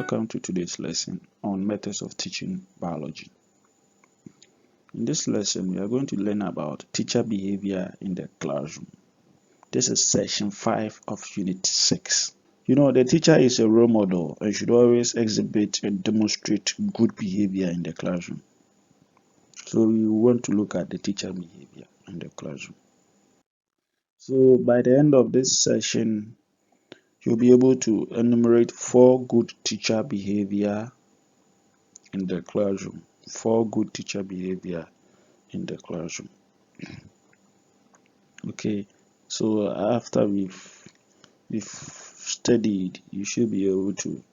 welcome to today's lesson on methods of teaching biology. In this lesson, we are going to learn about teacher behavior in the classroom. This is section 5 of unit 6. The teacher is a role model and should always exhibit and demonstrate good behavior in the classroom. So we want to look at the teacher behavior in the classroom. So by the end of this session, you'll be able to enumerate 4 good teacher behavior in the classroom. 4 good teacher behavior in the classroom. Okay, so after we've studied, you should be able to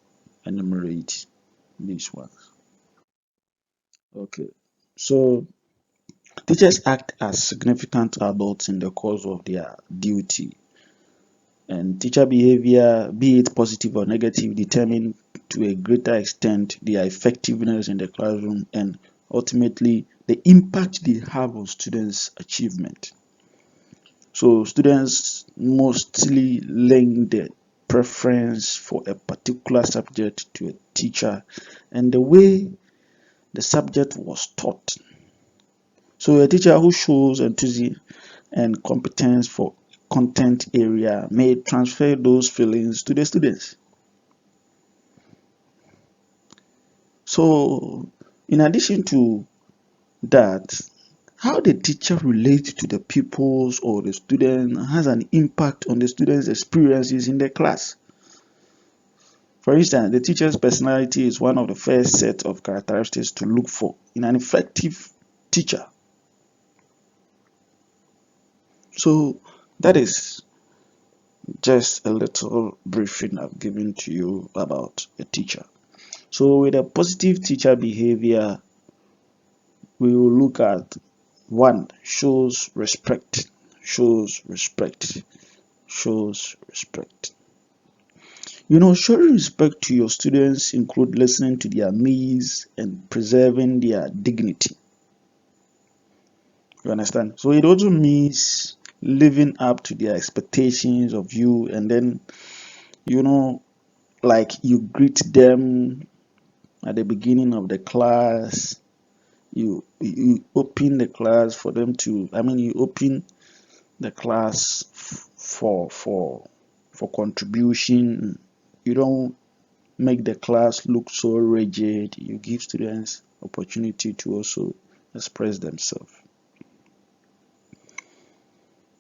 enumerate these ones. Okay, so teachers act as significant adults in the course of their duty, and teacher behavior, be it positive or negative, determine to a greater extent their effectiveness in the classroom and ultimately the impact they have on students' achievement. So students mostly link their preference for a particular subject to a teacher and the way the subject was taught. So a teacher who shows enthusiasm and competence for content area may transfer those feelings to the students. So in addition to that, how the teacher relates to the pupils or the student has an impact on the students' experiences in the class. For instance, the teacher's personality is one of the first set of characteristics to look for in an effective teacher. So that is just a little briefing I've given to you about a teacher. So with a positive teacher behavior, we will look at 1. Shows respect. Shows respect. Shows respect. Showing respect to your students include listening to their needs and preserving their dignity. You understand? So it also means living up to their expectations of you, and then, like you greet them at the beginning of the class. You open the class for them to, you open the class for contribution. You don't make the class look so rigid. You give students opportunity to also express themselves.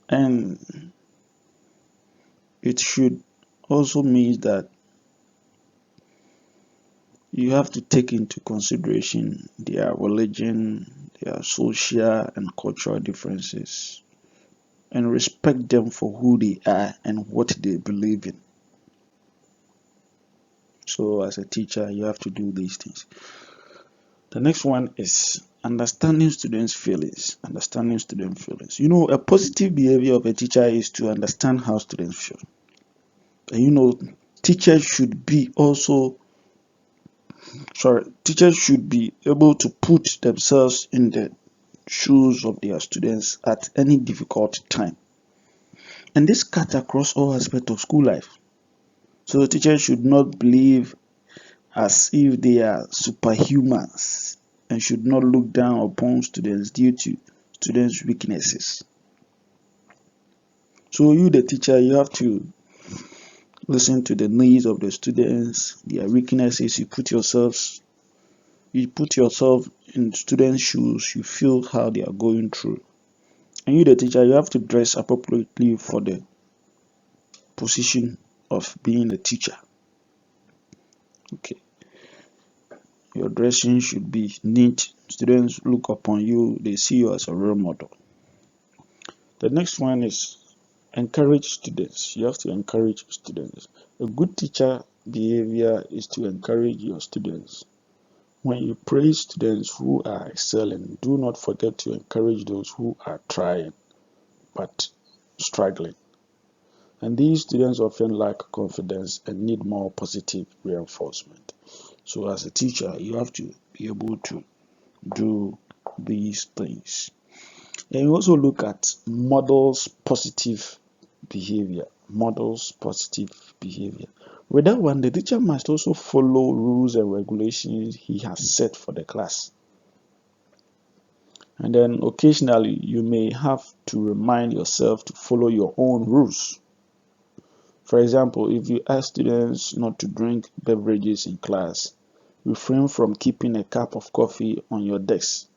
And it should also mean that you have to take into consideration their religion, their social and cultural differences, and respect them for who they are and what they believe in. So as a teacher, you have to do these things. The next one is understanding students' feelings. Understanding student feelings. A positive behavior of a teacher is to understand how students feel. And teachers should be able to put themselves in the shoes of their students at any difficult time. And this cuts across all aspects of school life. So the teacher should not believe as if they are superhumans and should not look down upon students due to students' weaknesses. So you, the teacher, you have to listen to the needs of the students, their weaknesses. You put yourself in students' shoes. You feel how they are going through. And you, the teacher, you have to dress appropriately for the position of being a teacher. Okay. Your dressing should be neat. Students look upon you, they see you as a role model. The next one is encourage students. You have to encourage students. A good teacher behavior is to encourage your students. When you praise students who are excelling, do not forget to encourage those who are trying but struggling. And these students often lack confidence and need more positive reinforcement. So as a teacher, you have to be able to do these things. And you also look at models positive behavior. Models positive behavior. With that one, the teacher must also follow rules and regulations he has set for the class. And then occasionally you may have to remind yourself to follow your own rules. For example, if you ask students not to drink beverages in class, refrain from keeping a cup of coffee on your desk.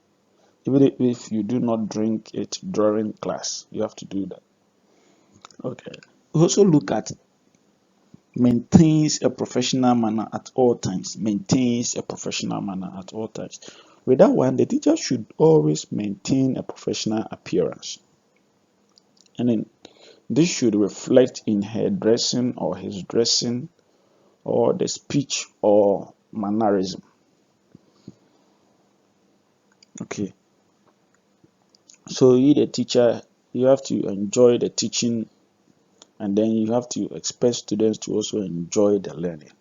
Even if you do not drink it during class, you have to do that. Okay. Also look at maintains a professional manner at all times. Maintains a professional manner at all times. With that one, the teacher should always maintain a professional appearance. And then this should reflect in her dressing or his dressing or the speech or mannerism. Okay. So you the teacher, you have to enjoy the teaching, and then you have to expect students to also enjoy the learning.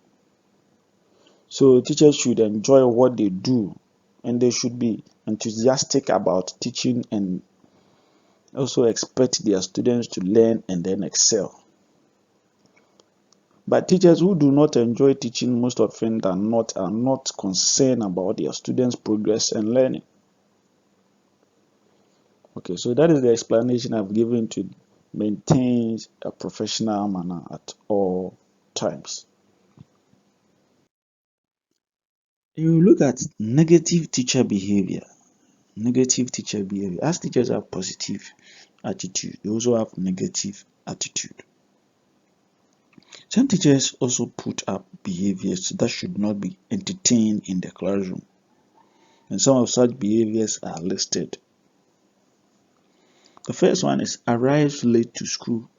So teachers should enjoy what they do, and they should be enthusiastic about teaching and also expect their students to learn and then excel. But teachers who do not enjoy teaching most often than not are not concerned about their students' progress and learning. Okay, so that is the explanation I've given to maintain a professional manner at all times. You look at negative teacher behavior. Negative teacher behavior. As teachers have positive attitude, they also have negative attitude. Some teachers also put up behaviors that should not be entertained in the classroom, and some of such behaviors are listed. The first one is arrives late to school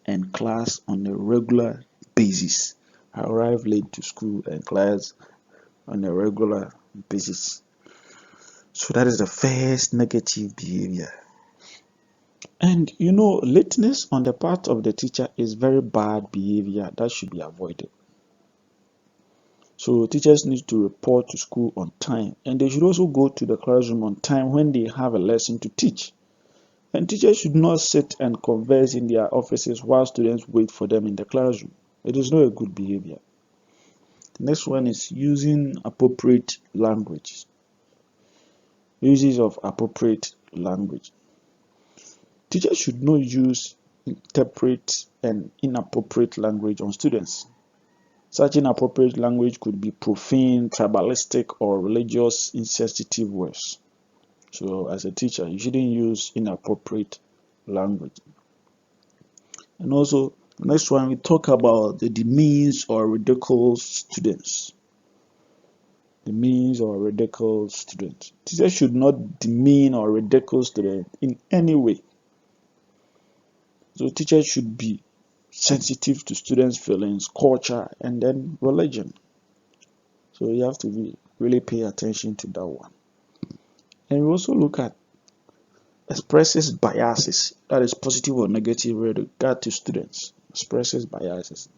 and class on a regular basis. Arrive late to school and class on a regular basis. So that is the first negative behavior. And lateness on the part of the teacher is very bad behavior that should be avoided. So teachers need to report to school on time, and they should also go to the classroom on time when they have a lesson to teach. And teachers should not sit and converse in their offices while students wait for them in the classroom. It is not a good behavior. The next one is using appropriate language. Uses of appropriate language. Teachers should not use, interpret, and inappropriate language on students. Such inappropriate language could be profane, tribalistic, or religious insensitive words. So, as a teacher, you shouldn't use inappropriate language. And also, the next one, we talk about the demeans or ridicule students. Demeans or ridicule students. Teachers should not demean or ridicule students in any way. So, teachers should be sensitive to students' feelings, culture, and then religion. So, you have to really pay attention to that one. And we also look at expresses biases, that is positive or negative with regard to students. Expresses biases.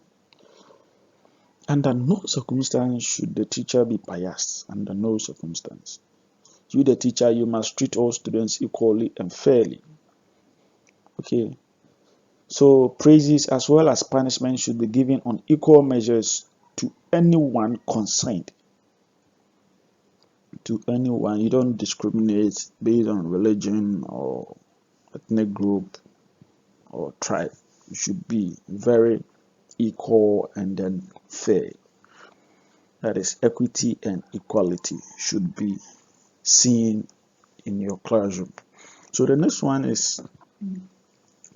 Under no circumstance should the teacher be biased. Under no circumstance. You, the teacher, you must treat all students equally and fairly. Okay. So praises as well as punishment should be given on equal measures to anyone concerned. To anyone, you don't discriminate based on religion or ethnic group or tribe. You should be very equal and then fair. That is, equity and equality should be seen in your classroom. So the next one is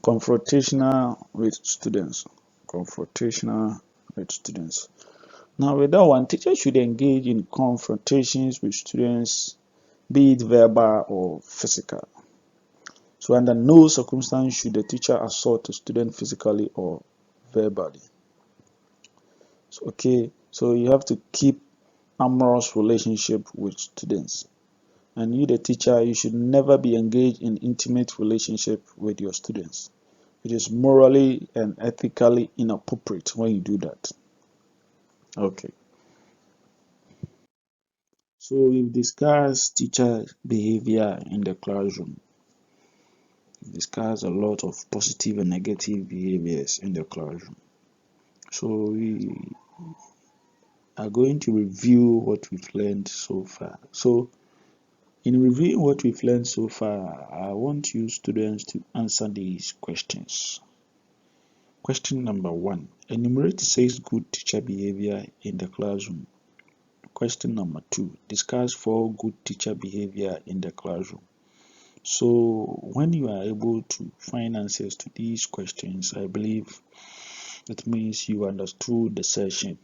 confrontational with students. Confrontational with students. Now with that one, teachers should engage in confrontations with students, be it verbal or physical. So under no circumstance should the teacher assault a student physically or verbally. So, okay, so you have to keep amorous relationship with students. And you, the teacher, you should never be engaged in intimate relationship with your students. It is morally and ethically inappropriate when you do that. Okay. So we've discussed teacher behavior in the classroom. We've discussed a lot of positive and negative behaviors in the classroom. So we are going to review what we've learned so far. So in reviewing what we've learned so far, I want you students to answer these questions. Question number 1. Enumerate 6 good teacher behavior in the classroom. Question number 2. Discuss 4 good teacher behavior in the classroom. So when you are able to find answers to these questions, I believe that means you understood the session.